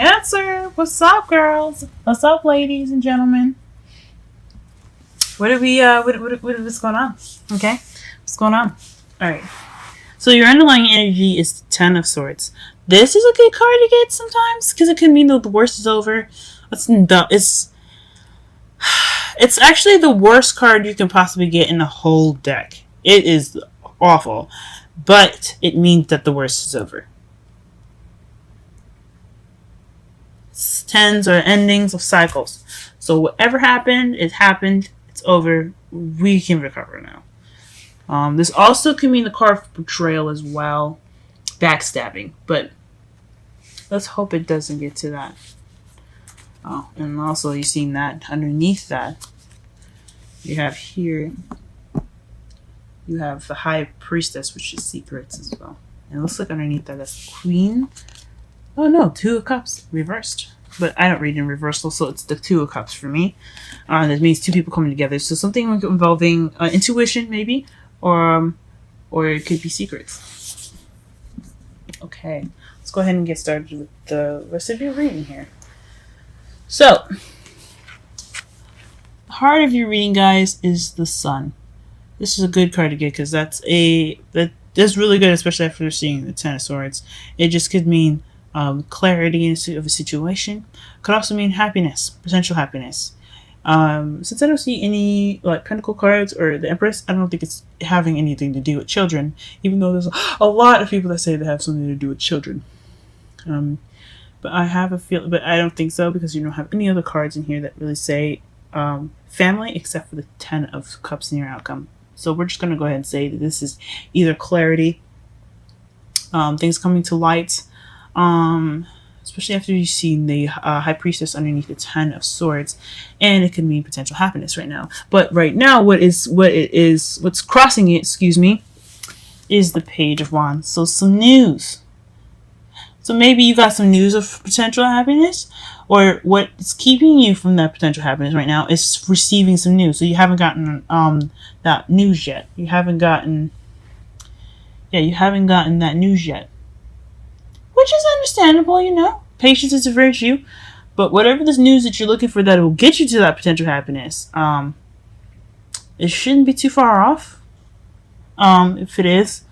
Cancer, what's up, girls? What's up, ladies and gentlemen? What's going on? Okay, what's going on? All right. So your underlying energy is the Ten of Swords. This is a good card to get sometimes because it can mean that the worst is over. It's actually the worst card you can possibly get in the whole deck. It is awful, but it means that the worst is over. Tens are endings of cycles. So whatever happened, it happened. It's over. We can recover now. This also can mean the card for betrayal as well. Backstabbing. But let's hope it doesn't get to that. Oh, and also you've seen that underneath that. You have here. You have the High Priestess, which is secrets as well. And it looks like underneath that, that's Queen. Oh no, Two of Cups reversed. But I don't read in reversal, so it's the Two of Cups for me. That means two people coming together. So something involving intuition, maybe, or it could be secrets. Okay, let's go ahead and get started with the rest of your reading here. So, the heart of your reading, guys, is the Sun. This is a good card to get because that's really good, especially after seeing the Ten of Swords. It just could mean clarity of a situation. Could also mean happiness, potential happiness. Since I don't see any like Pentacle cards or the Empress, I don't think it's having anything to do with children, even though there's a lot of people that say they have something to do with children. But I have a feel, but I don't think so because you don't have any other cards in here that really say family except for the Ten of Cups in your outcome. So we're just going to go ahead and say that this is either clarity, things coming to light, especially after you've seen the High Priestess underneath the Ten of Swords, and it could mean potential happiness right now. But right now, what's crossing it, is the Page of Wands. So some news. So maybe you got some news of potential happiness, or what's keeping you from that potential happiness right now is receiving some news. So you haven't gotten that news yet. You haven't gotten that news yet. Which is understandable, Patience is a virtue. But whatever this news that you're looking for that will get you to that potential happiness, it shouldn't be too far off. If it is,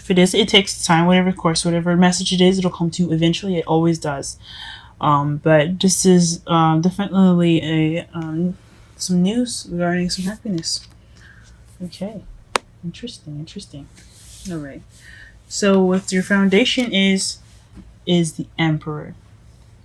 it takes time. Whatever message it is, it'll come to you eventually. It always does. But this is definitely some news regarding some happiness. Okay, interesting. All right. So what your foundation is the Emperor.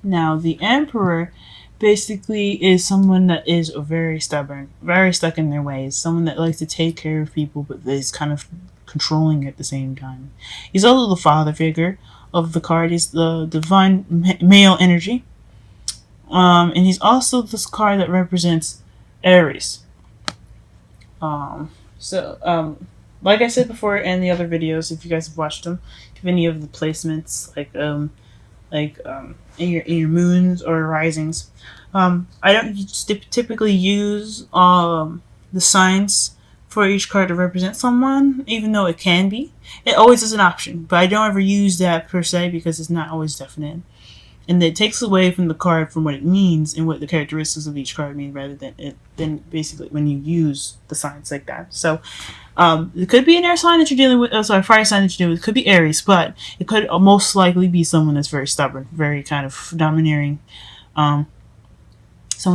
Now, the Emperor basically is someone that is very stubborn, very stuck in their ways, someone that likes to take care of people, but is kind of controlling at the same time. He's also the father figure of the card. He's the divine male energy. And he's also this card that represents Aries. Like I said before in the other videos, if you guys have watched them, if any of the placements, in your moons or risings, I don't typically use the signs for each card to represent someone, even though it can be. It always is an option, but I don't ever use that per se because it's not always definite. And it takes away from the card from what it means and what the characteristics of each card mean rather than basically when you use the signs like that. So it could be an air sign that you're dealing with, fire sign that you're dealing with. It could be Aries, but it could most likely be someone that's very stubborn, very kind of domineering, someone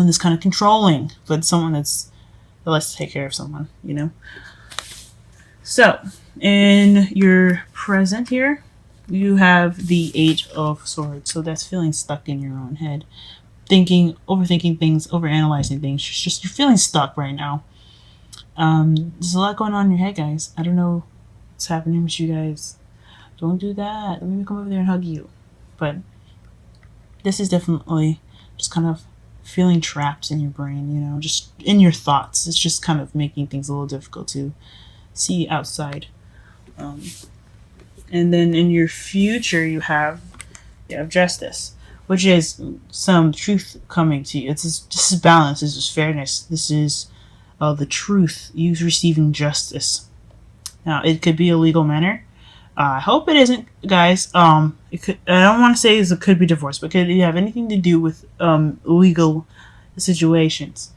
that's kind of controlling, but someone that likes to take care of someone, So, in your present here, you have the Eight of Swords, so that's feeling stuck in your own head, overthinking things, overanalyzing things. You're feeling stuck right now. There's a lot going on in your head, guys. I don't know what's happening with you guys. Don't do that. Let me come over there and hug you. But this is definitely just kind of feeling trapped in your brain, just in your thoughts. It's just kind of making things a little difficult to see outside. And then in your future, you have justice, which is some truth coming to you. This is balance. This is fairness. This is the truth. You receiving justice. Now, it could be a legal manner. I hope it isn't, guys. It could. I don't want to say it could be divorce, but could it have anything to do with legal situations?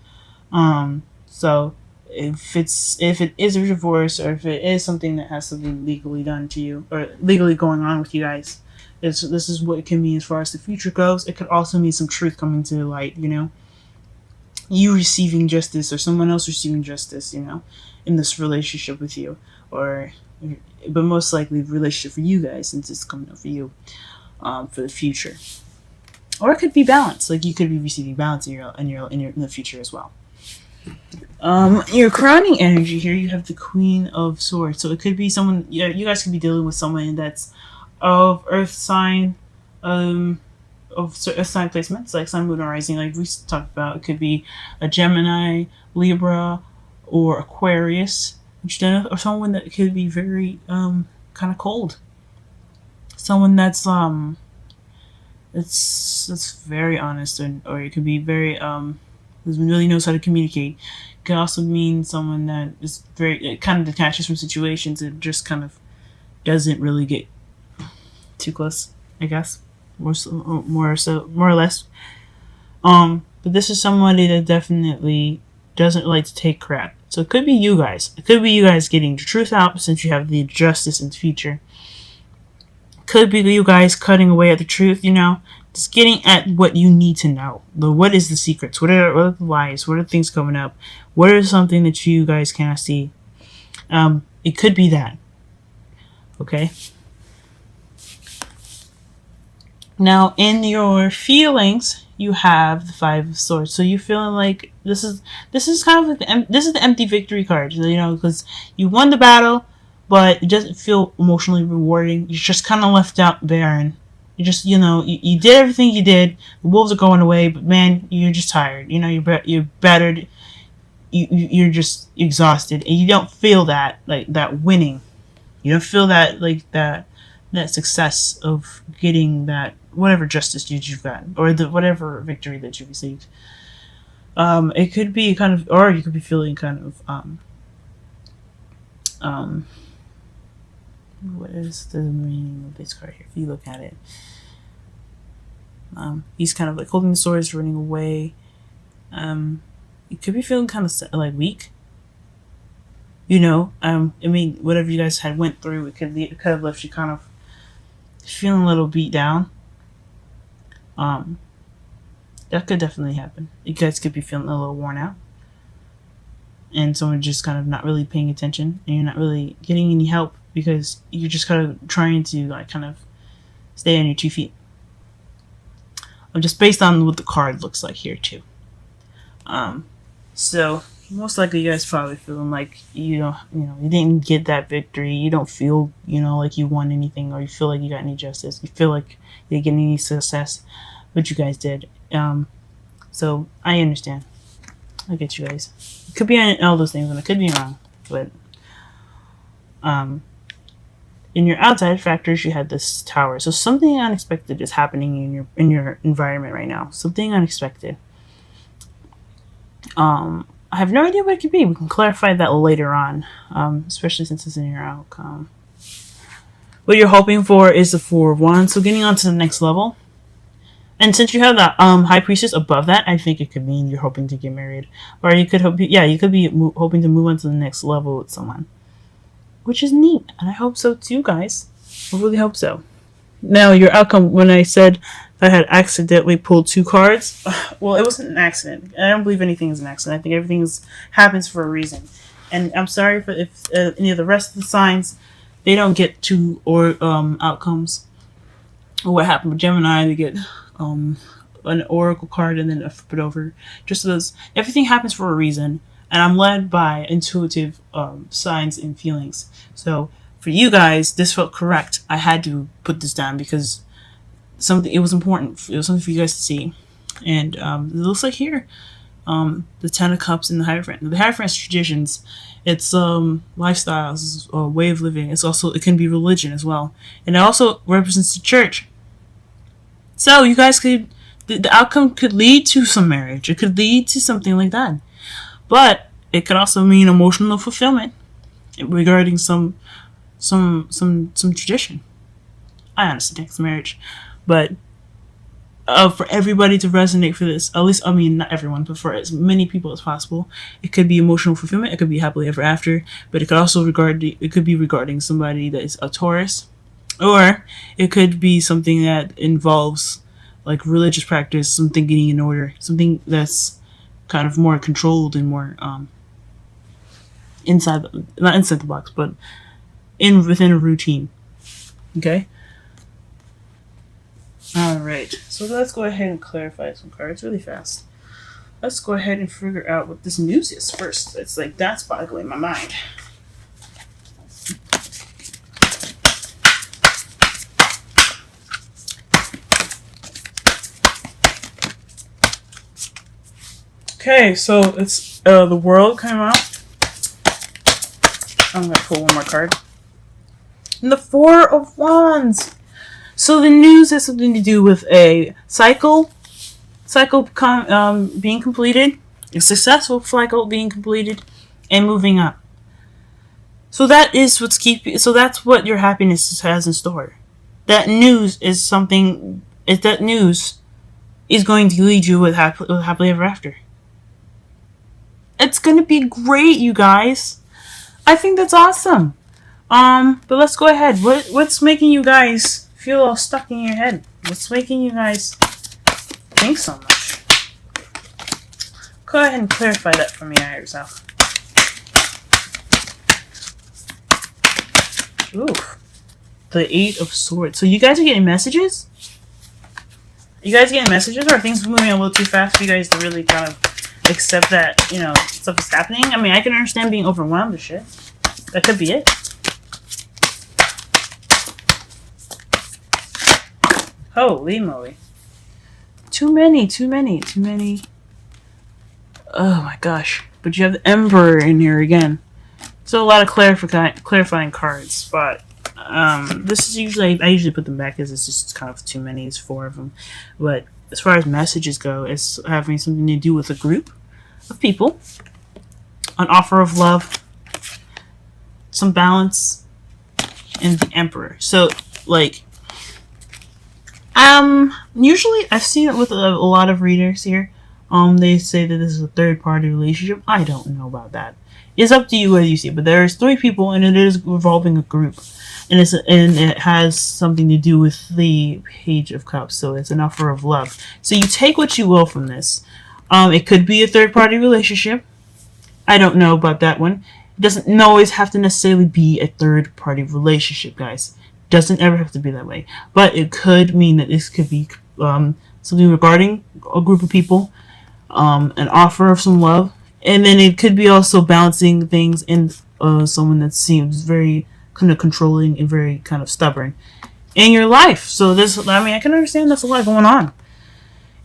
So if it is a divorce, or if it is something that has something legally done to you, or legally going on with you guys, this is what it can mean as far as the future goes. It could also mean some truth coming to light. You receiving justice, or someone else receiving justice. In this relationship with you, but most likely the relationship for you guys, since it's coming up for you, for the future. Or it could be balance, like you could be receiving balance in the future as well. Your crowning energy here, you have the Queen of Swords, so it could be someone. You guys could be dealing with someone that's of Earth sign, of Earth sign placements, like Sun, Moon, and Rising, like we talked about. It could be a Gemini, Libra, or Aquarius, or someone that could be very kind of cold. Someone that's very honest, or it could be very really knows how to communicate. It could also mean someone that is it kind of detaches from situations and just kind of doesn't really get too close, I guess, more or less. But this is somebody that definitely doesn't like to take crap. So it could be you guys. It could be you guys getting the truth out, since you have the justice in the future. Could be you guys cutting away at the truth, just getting at what you need to know. What is the secrets? What are the lies? What are things coming up? What is something that you guys cannot see? It could be that. Okay. Now, in your feelings, you have the Five of Swords. So you're feeling like this is kind of like this is the empty victory card, because you won the battle, but it doesn't feel emotionally rewarding. You're just kind of left out barren. You just, you did everything you did. The wolves are going away, but man, you're just tired. You're battered. You're just exhausted, and you don't feel that that winning. You don't feel that that success of getting that whatever justice you've got, or the whatever victory that you received. It could be kind of, or you could be feeling kind of what is the meaning of this card here? If you look at it, he's kind of like holding the swords, running away. You could be feeling kind of like weak. Whatever you guys had went through, it could have left you kind of feeling a little beat down. That could definitely happen. You guys could be feeling a little worn out, and someone just kind of not really paying attention, and you're not really getting any help because you're just kind of trying to kind of stay on your 2 feet. Just based on what the card looks like here too. So most likely you guys probably feeling like you didn't get that victory. You don't feel like you won anything, or you feel like you got any justice. You feel like you didn't get any success, but you guys did. So I understand. I get you guys. It could be all those things, and it could be wrong, but in your outside factors, you had this Tower. So something unexpected is happening in your environment right now. Something unexpected. I have no idea what it could be. We can clarify that later on, especially since it's in your outcome. What you're hoping for is the Four of Wands. So getting on to the next level. And since you have the High Priestess above that, I think it could mean you're hoping to get married. Or you could you could be hoping to move on to the next level with someone. Which is neat. And I hope so too, guys. I really hope so. Now, your outcome, when I said I had accidentally pulled 2 cards, well, it wasn't an accident. I don't believe anything is an accident. I think everything happens for a reason. And I'm sorry if any of the rest of the signs, they don't get 2 outcomes. Or what happened with Gemini, they get an oracle card and then I flip it over. Just those, everything happens for a reason, and I'm led by intuitive signs and feelings. So for you guys, this felt correct. I had to put this down because it was important. It was something for you guys to see. And it looks like here, the Ten of Cups and the Hierophant. The Hierophant's traditions. It's lifestyles, a way of living. It can be religion as well, and it also represents the church. So you guys could, the outcome could lead to some marriage. It could lead to something like that, but it could also mean emotional fulfillment regarding some some tradition. I honestly think it's marriage, but for everybody to resonate for this, at least, I mean, not everyone, but for as many people as possible, it could be emotional fulfillment, it could be happily ever after, but it could also be regarding somebody that is a Taurus, or it could be something that involves like religious practice, something getting in order, something that's kind of more controlled and more not inside the box, but within a routine. Okay. Alright, so let's go ahead and clarify some cards really fast. Let's go ahead and figure out what this news is first. It's like, that's boggling my mind. Okay, so it's the world came out. I'm gonna pull one more card. And the Four of Wands. So the news has something to do with a cycle being completed, a successful cycle being completed, and moving up. So that is so that's what your happiness has in store. That news is something. That news is going to lead you with happily ever after. It's gonna be great, you guys. I think that's awesome. But let's go ahead. What's making you guys feel all stuck in your head? What's making you guys think so much? Go ahead and clarify that for me yourself. Ooh, the Eight of Swords. So you guys are getting messages? You guys getting messages, or are things moving a little too fast for you guys to really kind of accept that, you know, stuff is happening? I mean, I can understand being overwhelmed with shit. That could be it. Holy moly. Too many. Oh my gosh. But you have the Emperor in here again. So a lot of clarifying cards, but this is usually, I usually put them back because it's just kind of too many. It's 4 of them. But as far as messages go, it's having something to do with a group of people, an offer of love, some balance, and the Emperor. So, like, usually I've seen it with a lot of readers here. They say that this is a third-party relationship. I don't know about that. It's up to you whether you see it, but there's 3 people, and it is revolving a group, and it has something to do with the Page of Cups. So it's an offer of love. So you take what you will from this. It could be a third-party relationship. I don't know about that one. It doesn't always have to necessarily be a third-party relationship, guys. Doesn't ever have to be that way, but it could mean that this could be something regarding a group of people, an offer of some love, and then it could be also balancing things in someone that seems very kind of controlling and very kind of stubborn in your life. So this, I mean, I can understand there's a lot going on,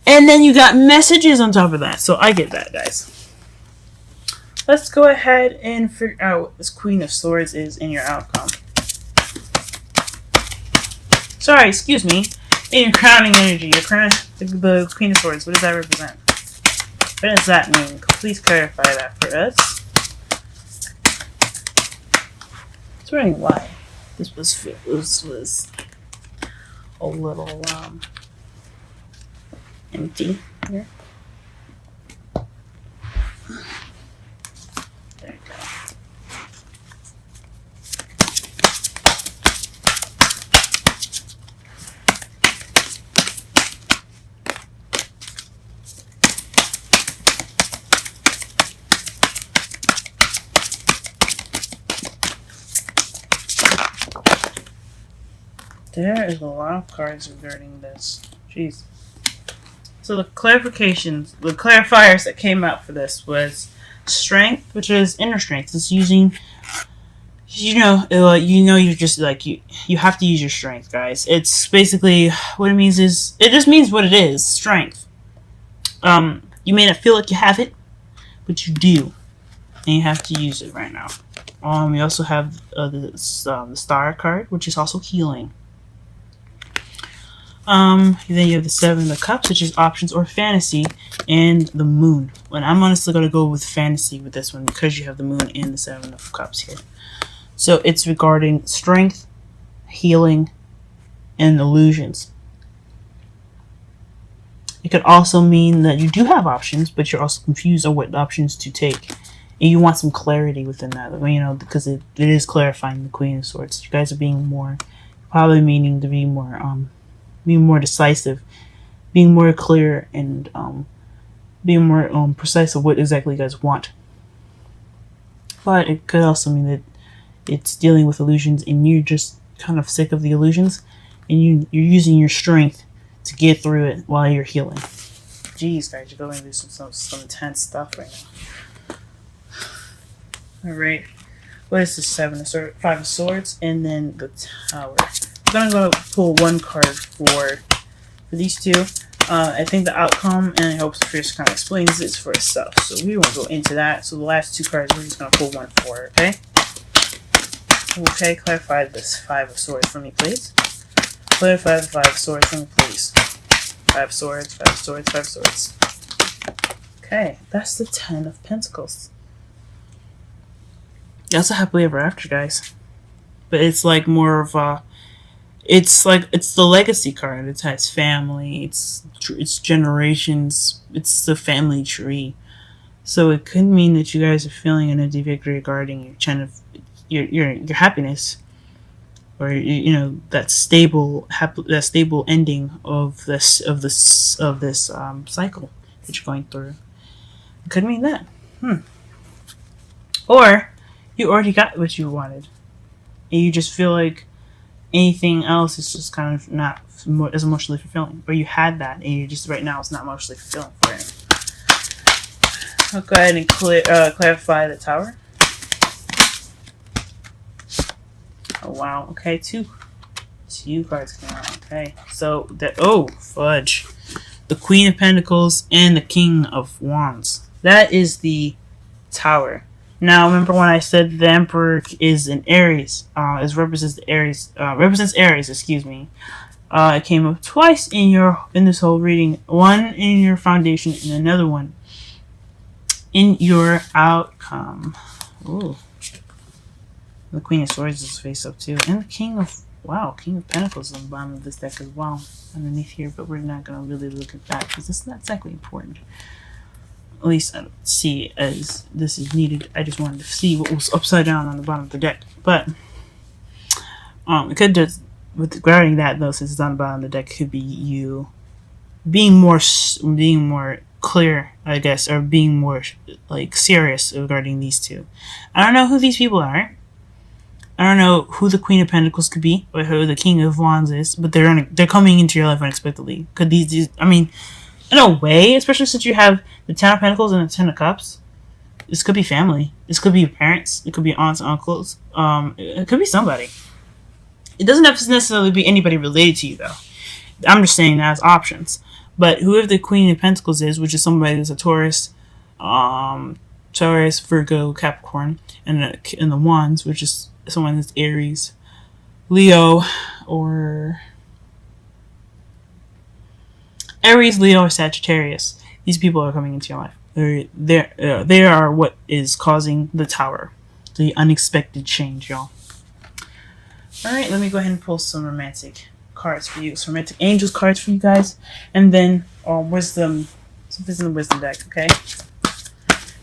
and then you got messages on top of that. So I get that, guys. Let's go ahead and figure out what this Queen of Swords is in your outcome. Sorry, excuse me. In your crowning energy, the Queen of Swords, what does that represent? What does that mean? Please clarify that for us. I was wondering why this was a little empty here. There you go. There is a lot of cards regarding this. Jeez. So the clarifications, the clarifiers that came out for this was strength, which is inner strength. It's using, you're just like, you have to use your strength, guys. It's basically, what it means is, it just means what it is, strength. You may not feel like you have it, but you do. And you have to use it right now. We also have the Star card, which is also healing. Then you have the Seven of Cups, which is options or fantasy, and the Moon. And I'm honestly going to go with fantasy with this one because you have the Moon and the Seven of Cups here. So it's regarding strength, healing, and illusions. It could also mean that you do have options, but you're also confused on what options to take. And you want some clarity within that, you know, because it is clarifying the Queen of Swords. You guys are being more, probably meaning to be more decisive, being more clear, and being more precise of what exactly you guys want. But it could also mean that it's dealing with illusions, and you're just kind of sick of the illusions, and you're using your strength to get through it while you're healing. Jeez, guys, you're going through some intense stuff right now. All right, what is this? 5 of Swords, and then the Tower. I'm gonna go pull one card for these two. I think the outcome, and I hope Sophia kind of explains this for itself. So we won't go into that. So the last 2 cards, we're just gonna pull one for. Okay. Okay, clarify this 5 of Swords for me, please. Clarify the 5 of Swords for me, please. 5 of Swords, 5 of Swords, 5 of Swords. Okay, that's the 10 of Pentacles. That's a happily ever after, guys. But it's like more of a... It's the legacy card. It has family. It's generations. It's the family tree. So it could mean that you guys are feeling an empty victory regarding your happiness, or you know, that stable ending of this cycle that you're going through. It could mean that. Or you already got what you wanted, and you just feel like anything else is just kind of not as emotionally fulfilling. Or you had that, and you just right now it's not emotionally fulfilling for you. I'll go ahead and clarify the Tower. Oh wow. Okay, two cards came out. Okay, so fudge, the Queen of Pentacles and the King of Wands. That is the Tower. Now, remember when I said the Emperor is in Aries? Represents Aries. Excuse me. It came up twice in this whole reading. One in your foundation, and another one in your outcome. Ooh. The Queen of Swords is face up too, and the King of Pentacles is on the bottom of this deck as well, underneath here. But we're not gonna really look at that because it's not exactly important. At least I don't see as this is needed. I just wanted to see what was upside down on the bottom of the deck. But it could just, regarding that though, since it's on the bottom of the deck, could be you being more clear, I guess, or being more like serious regarding these two. I don't know who these people are. I don't know who the Queen of Pentacles could be, or who the King of Wands is, but they're coming into your life unexpectedly. Could these? I mean, in a way, especially since you have the 10 of Pentacles and the 10 of Cups, this could be family. This could be your parents. It could be aunts and uncles. It could be somebody. It doesn't have to necessarily be anybody related to you, though. I'm just saying that as options. But whoever the Queen of Pentacles is, which is somebody that's a Taurus, Virgo, Capricorn, and the Wands, which is someone that's Aries, Leo, or Sagittarius. These people are coming into your life. They are what is causing the Tower, the unexpected change, y'all. All right, let me go ahead and pull some romantic cards for you, some romantic angels cards for you guys, and then wisdom. Something's in the wisdom deck. Okay.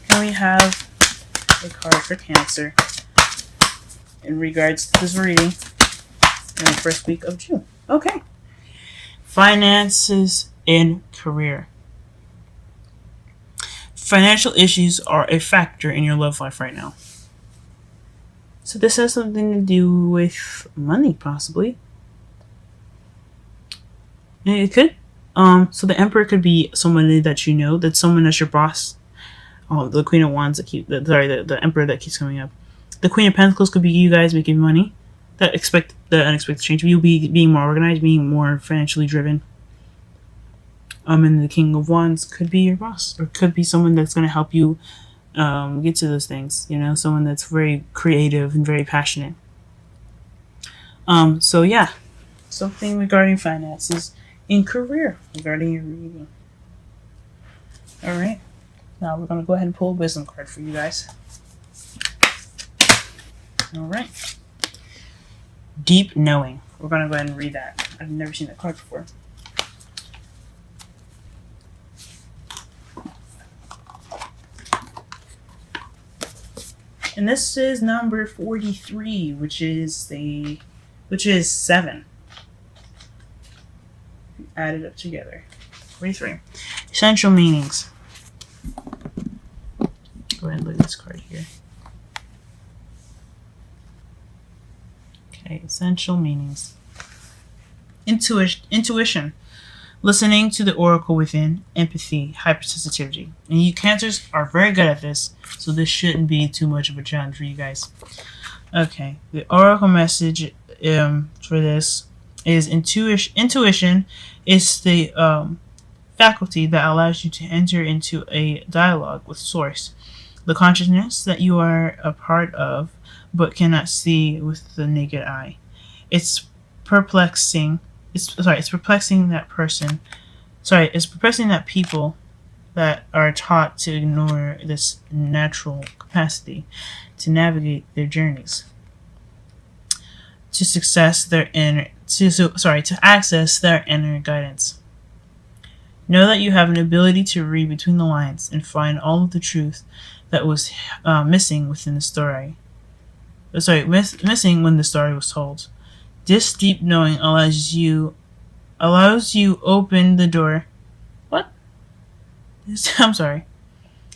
Can we have a card for Cancer in regards to this reading in the first week of June? Okay. Finances and career. Financial issues are a factor in your love life right now. So this has something to do with money, possibly. It could. So the Emperor could be someone that you know, that's someone that's your boss. The Queen of Wands the Emperor that keeps coming up. The Queen of Pentacles could be you guys making money. The unexpected change. You'll be being more organized, being more financially driven. And the King of Wands could be your boss, or could be someone that's going to help you get to those things. You know, someone that's very creative and very passionate. So yeah, something regarding finances and career regarding your reading. All right, now we're going to go ahead and pull a wisdom card for you guys. All right. Deep knowing. We're going to go ahead and read that. I've never seen that card before. And this is number 43, which is 7. Add it up together. 43. Essential meanings. Go ahead and look at this card here. Okay, essential meanings. Intuition. Listening to the oracle within. Empathy. Hypersensitivity. And you Cancers are very good at this, so this shouldn't be too much of a challenge for you guys. Okay, the oracle message for this is intuition is the faculty that allows you to enter into a dialogue with source, the consciousness that you are a part of but cannot see with the naked eye. It's perplexing that people that are taught to ignore this natural capacity to navigate their journeys, to access their inner guidance. Know that you have an ability to read between the lines and find all of the truth that was missing within the story. Missing when the story was told. This deep knowing allows you open the door. What? I'm sorry.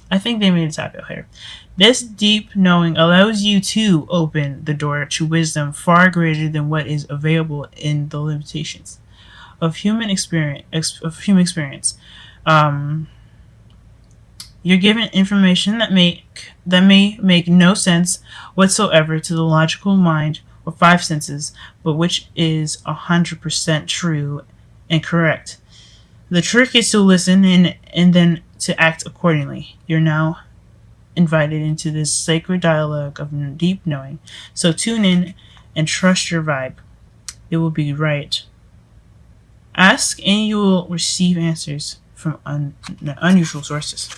I think they made a typo here. This deep knowing allows you to open the door to wisdom far greater than what is available in the limitations of human experience. You're given information that may make no sense whatsoever to the logical mind or 5 senses, but which is 100% true and correct. The trick is to listen and then to act accordingly. You're now invited into this sacred dialogue of deep knowing. So tune in and trust your vibe. It will be right. Ask and you will receive answers from unusual sources.